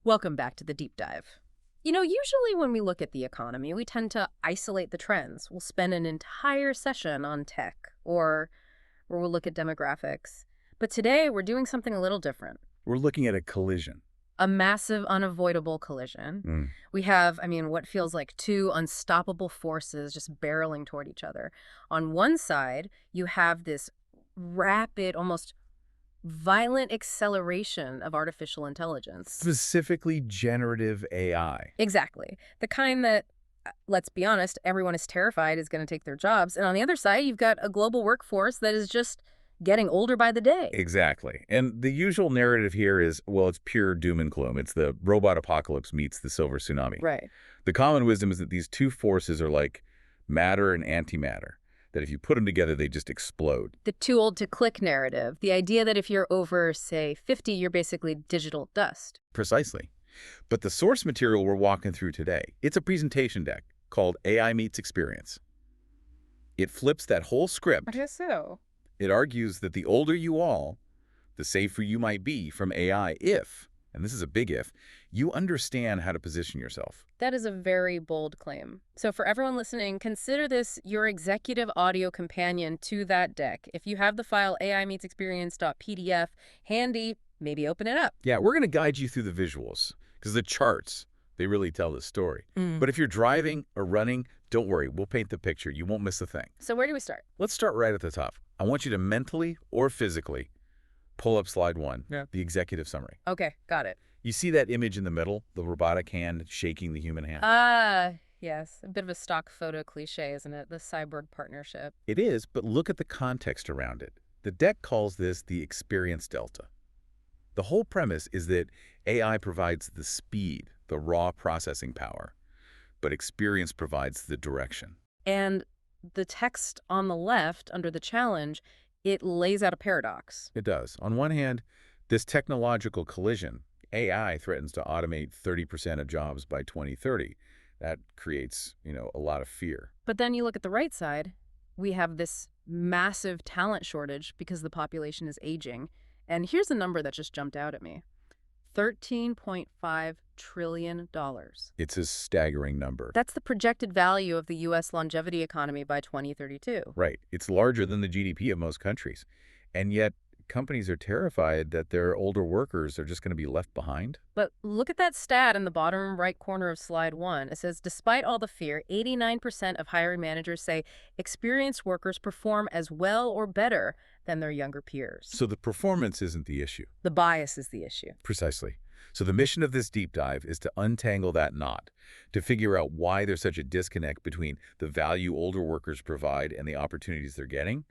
Welcome back to the deep dive. Usually when we look at the economy, we tend to isolate the trends. We'll spend an entire session on tech or we'll look at demographics. But today we're doing something a little different. We're looking at a collision. A massive, unavoidable collision. Mm. We have, what feels like two unstoppable forces just barreling toward each other. On one side, you have this rapid, almost violent acceleration of artificial intelligence. Specifically generative AI. Exactly. The kind that, let's be honest, everyone is terrified is going to take their jobs. And on the other side, you've got a global workforce that is just getting older by the day. Exactly. And the usual narrative here is, well, it's pure doom and gloom. It's the robot apocalypse meets the silver tsunami. Right. The common wisdom is that these two forces are like matter and antimatter, that if you put them together, they just explode. The too old to click narrative. The idea that if you're over, say, 50, you're basically digital dust. Precisely. But the source material we're walking through today, it's a presentation deck called AI Meets Experience. It flips that whole script. I guess so. It argues that the older you all, the safer you might be from AI if, and this is a big if, you understand how to position yourself. That is a very bold claim. So for everyone listening, consider this your executive audio companion to that deck. If you have the file aimeetsexperience.pdf handy, maybe open it up. Yeah, we're going to guide you through the visuals, because the charts, they really tell the story. But if you're driving or running, don't worry, we'll paint the picture. You won't miss a thing. So where do we start? Let's start right at the top. I want you to mentally or physically pull up slide 1, the executive summary. Okay, got it. You see that image in the middle, the robotic hand shaking the human hand? Yes. A bit of a stock photo cliche, isn't it? The cyborg partnership. It is, but look at the context around it. The deck calls this the experience delta. The whole premise is that AI provides the speed, the raw processing power, but experience provides the direction. And the text on the left, under the challenge, it lays out a paradox. It does. On one hand, this technological collision, AI threatens to automate 30% of jobs by 2030. That creates, a lot of fear. But then you look at the right side, we have this massive talent shortage because the population is aging. And here's a number that just jumped out at me. $13.5 trillion. It's a staggering number. That's the projected value of the U.S. longevity economy by 2032. Right. It's larger than the GDP of most countries. And yet, companies are terrified that their older workers are just going to be left behind. But look at that stat in the bottom right corner of slide 1. It says, despite all the fear, 89% of hiring managers say experienced workers perform as well or better than their younger peers. So the performance isn't the issue. The bias is the issue. Precisely. So the mission of this deep dive is to untangle that knot, to figure out why there's such a disconnect between the value older workers provide and the opportunities they're getting,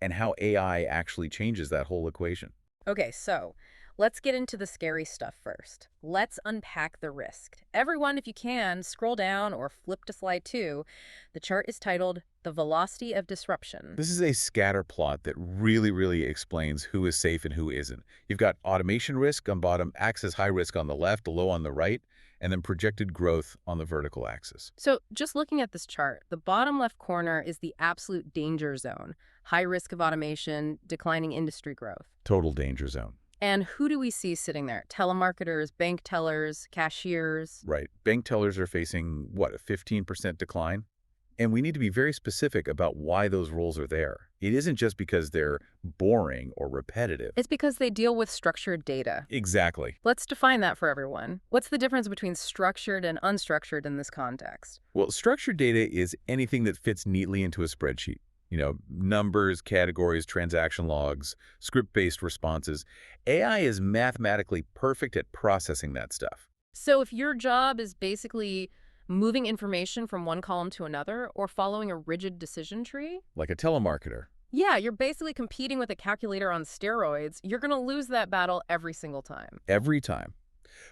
and how AI actually changes that whole equation. Okay, so let's get into the scary stuff first. Let's unpack the risk. Everyone, if you can, scroll down or flip to slide 2. The chart is titled The Velocity of Disruption. This is a scatter plot that really explains who is safe and who isn't. You've got automation risk on bottom, access high risk on the left, low on the right, and then projected growth on the vertical axis. So just looking at this chart, the bottom left corner is the absolute danger zone. High risk of automation, declining industry growth. Total danger zone. And who do we see sitting there? Telemarketers, bank tellers, cashiers? Right. Bank tellers are facing, what, a 15% decline? And we need to be very specific about why those roles are there. It isn't just because they're boring or repetitive. It's because they deal with structured data. Exactly. Let's define that for everyone. What's the difference between structured and unstructured in this context? Well, structured data is anything that fits neatly into a spreadsheet. Numbers, categories, transaction logs, script-based responses. AI is mathematically perfect at processing that stuff. So if your job is basically moving information from one column to another or following a rigid decision tree? Like a telemarketer. Yeah, you're basically competing with a calculator on steroids. You're going to lose that battle every single time. Every time.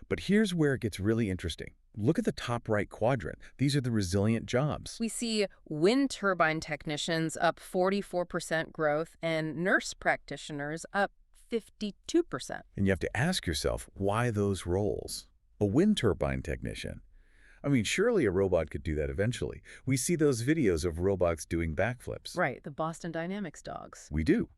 But here's where it gets really interesting. Look at the top right quadrant. These are the resilient jobs. We see wind turbine technicians up 44% growth and nurse practitioners up 52%. And you have to ask yourself, why those roles? A wind turbine technician. Surely a robot could do that eventually. We see those videos of robots doing backflips. Right, the Boston Dynamics dogs. We do.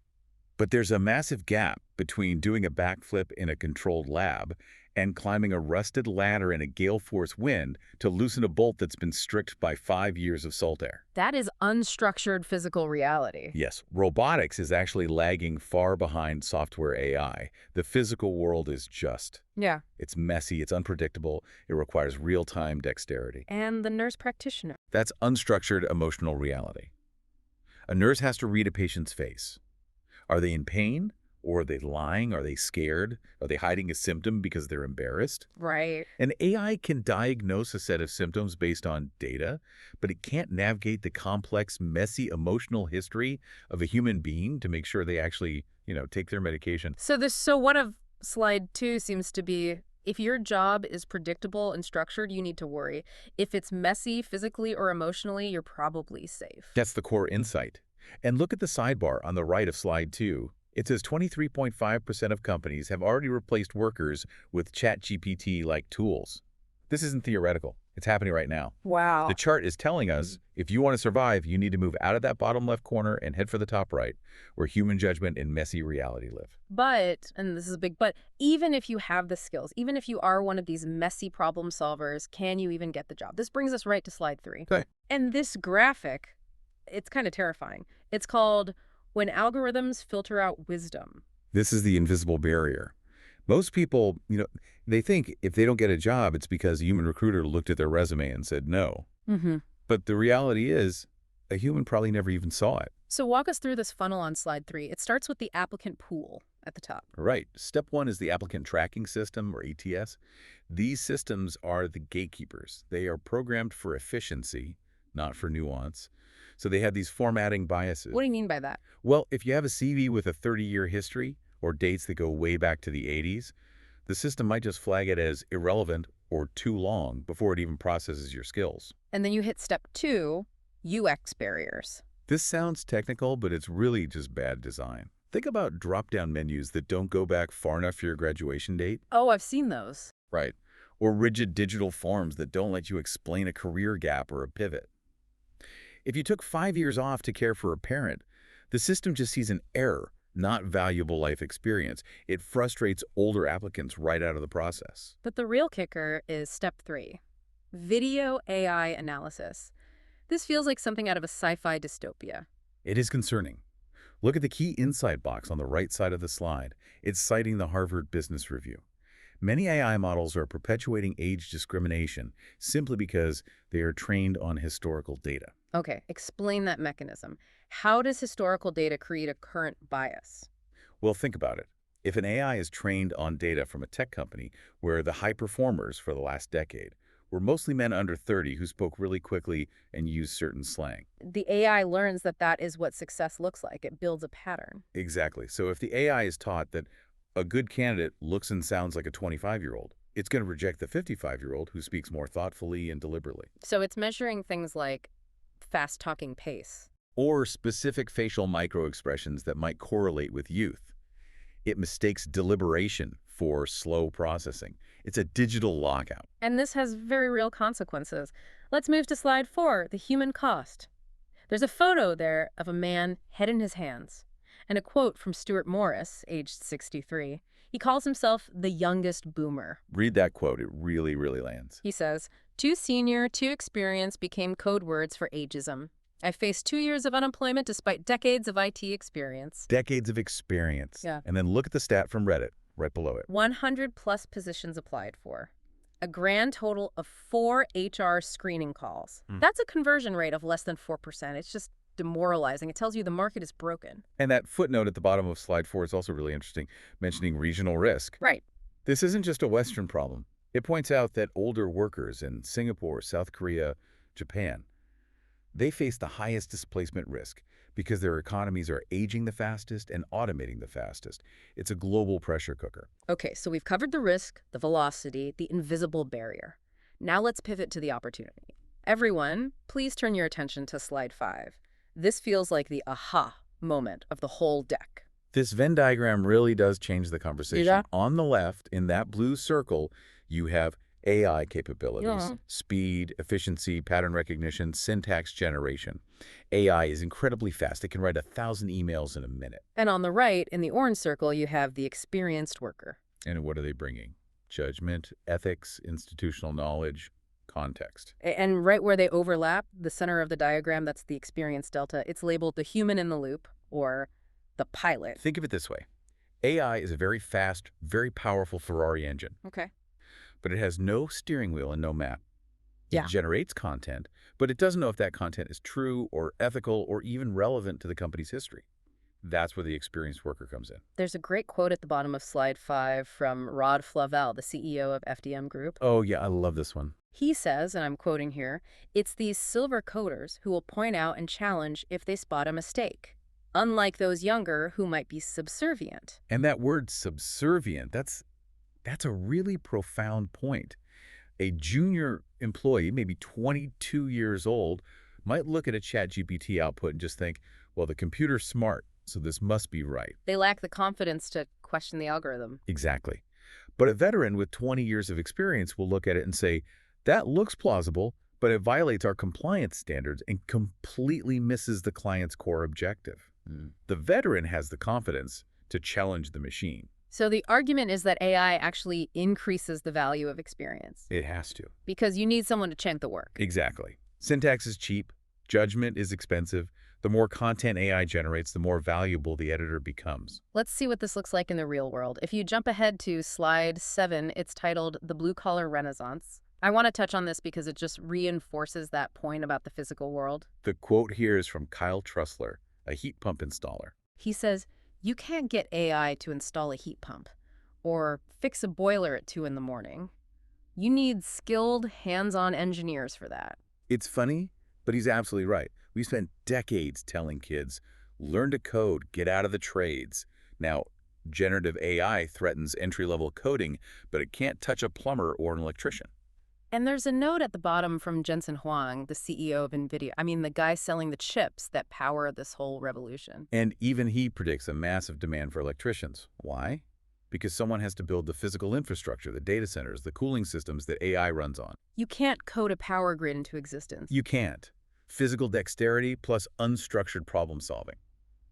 But there's a massive gap between doing a backflip in a controlled lab and climbing a rusted ladder in a gale force wind to loosen a bolt that's been stripped by 5 years of salt air. That is unstructured physical reality. Yes, robotics is actually lagging far behind software AI. The physical world is just. Yeah. It's messy, it's unpredictable, it requires real-time dexterity. And the nurse practitioner. That's unstructured emotional reality. A nurse has to read a patient's face. Are they in pain? Or are they lying? Are they scared? Are they hiding a symptom because they're embarrassed? Right. An AI can diagnose a set of symptoms based on data, but it can't navigate the complex, messy emotional history of a human being to make sure they actually, take their medication. So one of slide 2 seems to be, if your job is predictable and structured, you need to worry. If it's messy physically or emotionally, you're probably safe. That's the core insight. And look at the sidebar on the right of slide 2. It says 23.5% of companies have already replaced workers with ChatGPT-like tools. This isn't theoretical. It's happening right now. Wow. The chart is telling us if you want to survive, you need to move out of that bottom left corner and head for the top right, where human judgment and messy reality live. But, and this is a big but, even if you have the skills, even if you are one of these messy problem solvers, can you even get the job? This brings us right to slide 3. Okay. And this graphic, it's kind of terrifying. It's called When Algorithms Filter Out Wisdom. This is the invisible barrier. Most people, they think if they don't get a job, it's because a human recruiter looked at their resume and said no. Mm-hmm. But the reality is, a human probably never even saw it. So walk us through this funnel on slide 3. It starts with the applicant pool at the top. Right. Step 1 is the applicant tracking system, or ATS. These systems are the gatekeepers. They are programmed for efficiency, not for nuance. So they have these formatting biases. What do you mean by that? Well, if you have a CV with a 30-year history or dates that go way back to the 80s, the system might just flag it as irrelevant or too long before it even processes your skills. And then you hit step 2, UX barriers. This sounds technical, but it's really just bad design. Think about drop-down menus that don't go back far enough for your graduation date. Oh, I've seen those. Right. Or rigid digital forms that don't let you explain a career gap or a pivot. If you took 5 years off to care for a parent, the system just sees an error, not valuable life experience. It frustrates older applicants right out of the process. But the real kicker is step 3, video AI analysis. This feels like something out of a sci-fi dystopia. It is concerning. Look at the key insight box on the right side of the slide. It's citing the Harvard Business Review. Many AI models are perpetuating age discrimination simply because they are trained on historical data. Okay, explain that mechanism. How does historical data create a current bias? Well, think about it. If an AI is trained on data from a tech company where the high performers for the last decade were mostly men under 30 who spoke really quickly and used certain slang. The AI learns that that is what success looks like. It builds a pattern. Exactly. So if the AI is taught that a good candidate looks and sounds like a 25-year-old, it's going to reject the 55-year-old who speaks more thoughtfully and deliberately. So it's measuring things like fast-talking pace. Or specific facial microexpressions that might correlate with youth. It mistakes deliberation for slow processing. It's a digital lockout. And this has very real consequences. Let's move to slide 4, the human cost. There's a photo there of a man, head in his hands, and a quote from Stuart Morris, aged 63. He calls himself the youngest boomer. Read that quote. It really, really lands. He says, "Too senior, too experienced became code words for ageism. I faced 2 years of unemployment despite decades of IT experience." Decades of experience. Yeah. And then look at the stat from Reddit, right below it. 100 plus positions applied for. A grand total of 4 HR screening calls. That's a conversion rate of less than 4%. It's just demoralizing. It tells you the market is broken. And that footnote at the bottom of slide 4 is also really interesting, mentioning regional risk. Right. This isn't just a Western problem. It points out that older workers in Singapore, South Korea, Japan, they face the highest displacement risk because their economies are aging the fastest and automating the fastest. It's a global pressure cooker. Okay, so we've covered the risk, the velocity, the invisible barrier. Now let's pivot to the opportunity. Everyone, please turn your attention to slide 5. This feels like the aha moment of the whole deck. This Venn diagram really does change the conversation. Yeah. On the left, in that blue circle, you have AI capabilities, Yeah. speed, efficiency, pattern recognition, syntax generation. AI is incredibly fast. It can write 1,000 emails in a minute. And on the right, in the orange circle, you have the experienced worker. And what are they bringing? Judgment, ethics, institutional knowledge, context. And right where they overlap, the center of the diagram, that's the experience delta, it's labeled the human in the loop, or the pilot. Think of it this way. AI is a very fast, very powerful Ferrari engine, Okay. but it has no steering wheel and no map. It Yeah. generates content, but it doesn't know if that content is true or ethical or even relevant to the company's history. That's where the experienced worker comes in. There's a great quote at the bottom of slide 5 from Rod Flavel, the CEO of FDM Group. Oh, yeah, I love this one. He says, and I'm quoting here, "It's these silver coders who will point out and challenge if they spot a mistake, unlike those younger who might be subservient." And that word subservient, that's a really profound point. A junior employee, maybe 22 years old, might look at a ChatGPT output and just think, well, the computer's smart, so this must be right. They lack the confidence to question the algorithm. Exactly. But a veteran with 20 years of experience will look at it and say, that looks plausible, but it violates our compliance standards and completely misses the client's core objective. The veteran has the confidence to challenge the machine. So the argument is that AI actually increases the value of experience It has to. because you need someone to check the work. Exactly. Syntax is cheap. Judgment is expensive. The more content AI generates, the more valuable the editor becomes. Let's see what this looks like in the real world. If you jump ahead to slide 7, it's titled The Blue Collar Renaissance. I want to touch on this because it just reinforces that point about the physical world. The quote here is from Kyle Trussler, a heat pump installer. He says, "You can't get AI to install a heat pump or fix a boiler at 2 in the morning. You need skilled, hands-on engineers for that." It's funny, but he's absolutely right. We spent decades telling kids, learn to code, get out of the trades. Now, generative AI threatens entry-level coding, but it can't touch a plumber or an electrician. And there's a note at the bottom from Jensen Huang, the CEO of NVIDIA. I mean, the guy selling the chips that power this whole revolution. And even he predicts a massive demand for electricians. Why? Because someone has to build the physical infrastructure, the data centers, the cooling systems that AI runs on. You can't code a power grid into existence. You can't. Physical dexterity plus unstructured problem solving.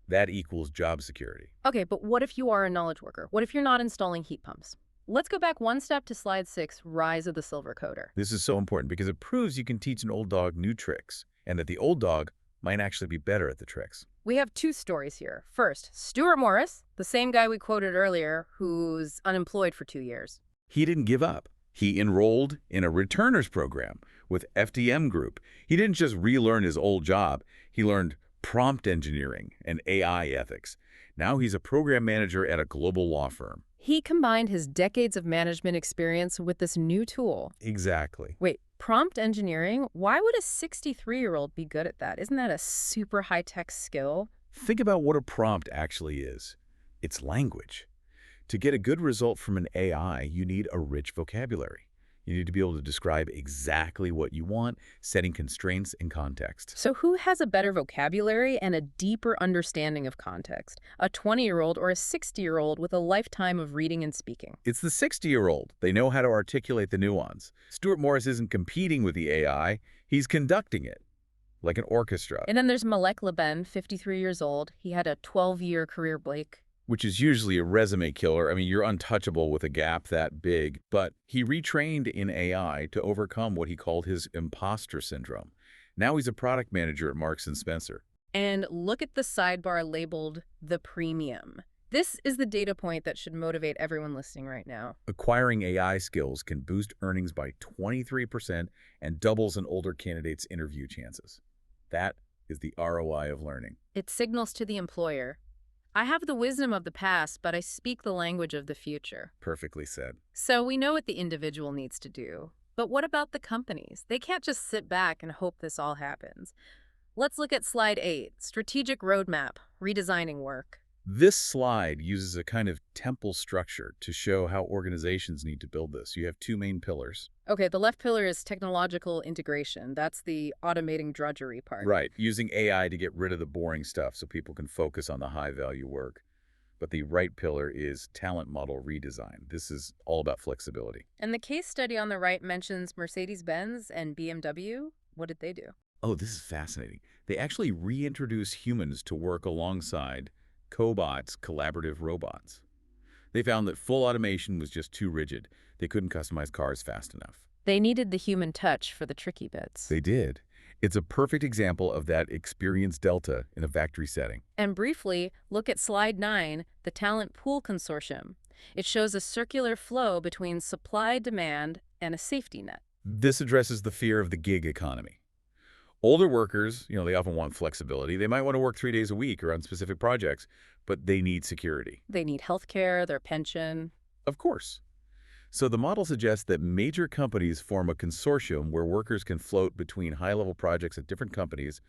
That equals job security. Okay, but what if you are a knowledge worker? What if you're not installing heat pumps? Let's go back one step to slide 6, Rise of the Silver Coder. This is so important because it proves you can teach an old dog new tricks and that the old dog might actually be better at the tricks. We have 2 stories here. First, Stuart Morris, the same guy we quoted earlier, who's unemployed for 2 years. He didn't give up. He enrolled in a returners program with FDM Group. He didn't just relearn his old job. He learned prompt engineering and AI ethics. Now he's a program manager at a global law firm. He combined his decades of management experience with this new tool. Exactly. Wait, prompt engineering? Why would a 63-year-old be good at that? Isn't that a super high-tech skill? Think about what a prompt actually is. It's language. To get a good result from an AI, you need a rich vocabulary. You need to be able to describe exactly what you want, setting constraints and context. So who has a better vocabulary and a deeper understanding of context? A 20-year-old or a 60-year-old with a lifetime of reading and speaking? It's the 60-year-old. They know how to articulate the nuance. Stuart Morris isn't competing with the AI. He's conducting it, like an orchestra. And then there's Malek Leben, 53 years old. He had a 12-year career break. Which is usually a resume killer. I mean, you're untouchable with a gap that big. But he retrained in AI to overcome what he called his imposter syndrome. Now he's a product manager at Marks & Spencer. And look at the sidebar labeled the premium. This is the data point that should motivate everyone listening right now. Acquiring AI skills can boost earnings by 23% and doubles an older candidate's interview chances. That is the ROI of learning. It signals to the employer, I have the wisdom of the past, but I speak the language of the future. Perfectly said. So we know what the individual needs to do. But what about the companies? They can't just sit back and hope this all happens. Let's look at slide 8, Strategic Roadmap, Redesigning Work. This slide uses a kind of temple structure to show how organizations need to build this. You have 2 main pillars. Okay, the left pillar is technological integration. That's the automating drudgery part. Right, using AI to get rid of the boring stuff so people can focus on the high-value work. But the right pillar is talent model redesign. This is all about flexibility. And the case study on the right mentions Mercedes-Benz and BMW. What did they do? Oh, this is fascinating. They actually reintroduce humans to work alongside cobots, collaborative robots. They found that full automation was just too rigid. They couldn't customize cars fast enough. They needed the human touch for the tricky bits. They did. It's a perfect example of that experience delta in a factory setting. And briefly, look at slide 9, the Talent Pool Consortium. It shows a circular flow between supply, demand, and a safety net. This addresses the fear of the gig economy. Older workers, they often want flexibility. They might want to work 3 days a week or on specific projects, but they need security. They need health care, their pension. Of course. So the model suggests that major companies form a consortium where workers can float between high-level projects at different companies,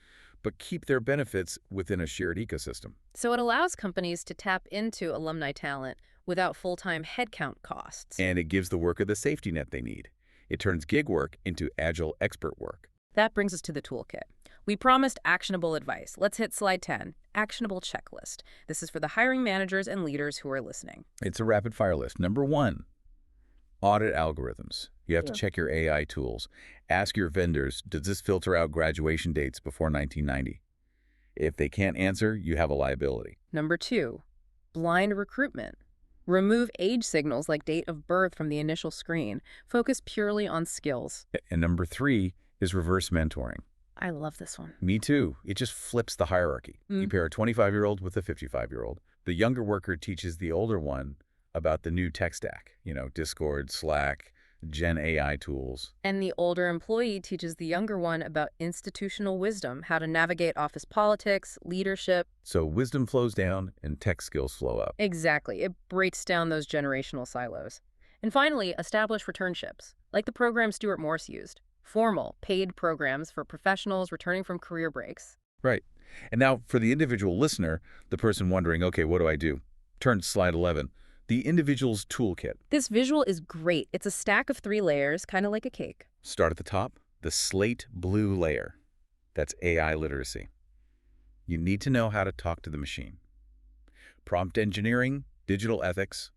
but keep their benefits within a shared ecosystem. So it allows companies to tap into alumni talent without full-time headcount costs. And it gives the worker the safety net they need. It turns gig work into agile expert work. That brings us to the toolkit. We promised actionable advice. Let's hit slide 10, actionable checklist. This is for the hiring managers and leaders who are listening. It's a rapid-fire list. Number 1, audit algorithms. You have to check your AI tools. Ask your vendors, does this filter out graduation dates before 1990? If they can't answer, you have a liability. Number 2, blind recruitment. Remove age signals like date of birth from the initial screen. Focus purely on skills. And number 3 is reverse mentoring. I love this one. Me too. It just flips the hierarchy. You pair a 25-year-old with a 55-year-old. The younger worker teaches the older one about the new tech stack, Discord, Slack, Gen AI tools. And the older employee teaches the younger one about institutional wisdom, how to navigate office politics, leadership. So wisdom flows down and tech skills flow up. Exactly. It breaks down those generational silos. And finally, establish returnships, like the program Stuart Morse used. Formal, paid programs for professionals returning from career breaks. Right. And now for the individual listener, the person wondering, okay, what do I do? Turn to slide 11. The individual's toolkit. This visual is great. It's a stack of 3 layers, kind of like a cake. Start at the top, the slate blue layer. That's AI literacy. You need to know how to talk to the machine. Prompt engineering, digital ethics.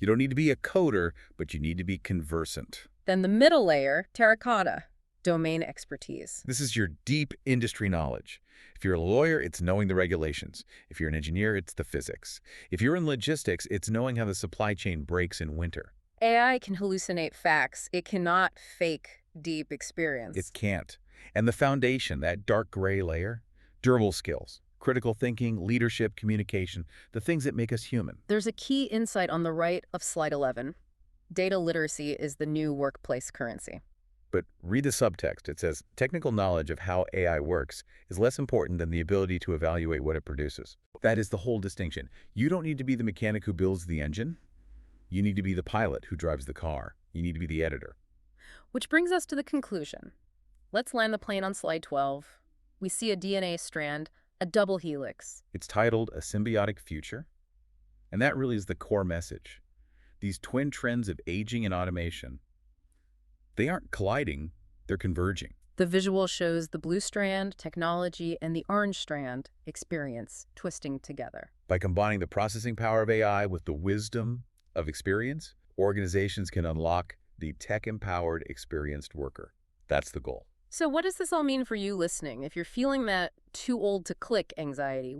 You don't need to be a coder, but you need to be conversant. Then the middle layer, terracotta, domain expertise. This is your deep industry knowledge. If you're a lawyer, it's knowing the regulations. If you're an engineer, it's the physics. If you're in logistics, it's knowing how the supply chain breaks in winter. AI can hallucinate facts. It cannot fake deep experience. It can't. And the foundation, that dark gray layer, durable skills, critical thinking, leadership, communication, the things that make us human. There's a key insight on the right of slide 11. Data literacy is the new workplace currency. But read the subtext. It says, technical knowledge of how AI works is less important than the ability to evaluate what it produces. That is the whole distinction. You don't need to be the mechanic who builds the engine. You need to be the pilot who drives the car. You need to be the editor. Which brings us to the conclusion. Let's land the plane on slide 12. We see a DNA strand, a double helix. It's titled A Symbiotic Future. And that really is the core message. These twin trends of aging and automation, they aren't colliding, they're converging. The visual shows the blue strand, technology, and the orange strand, experience, twisting together. By combining the processing power of AI with the wisdom of experience, organizations can unlock the tech-empowered, experienced worker. That's the goal. So what does this all mean for you listening? If you're feeling that too old to click anxiety,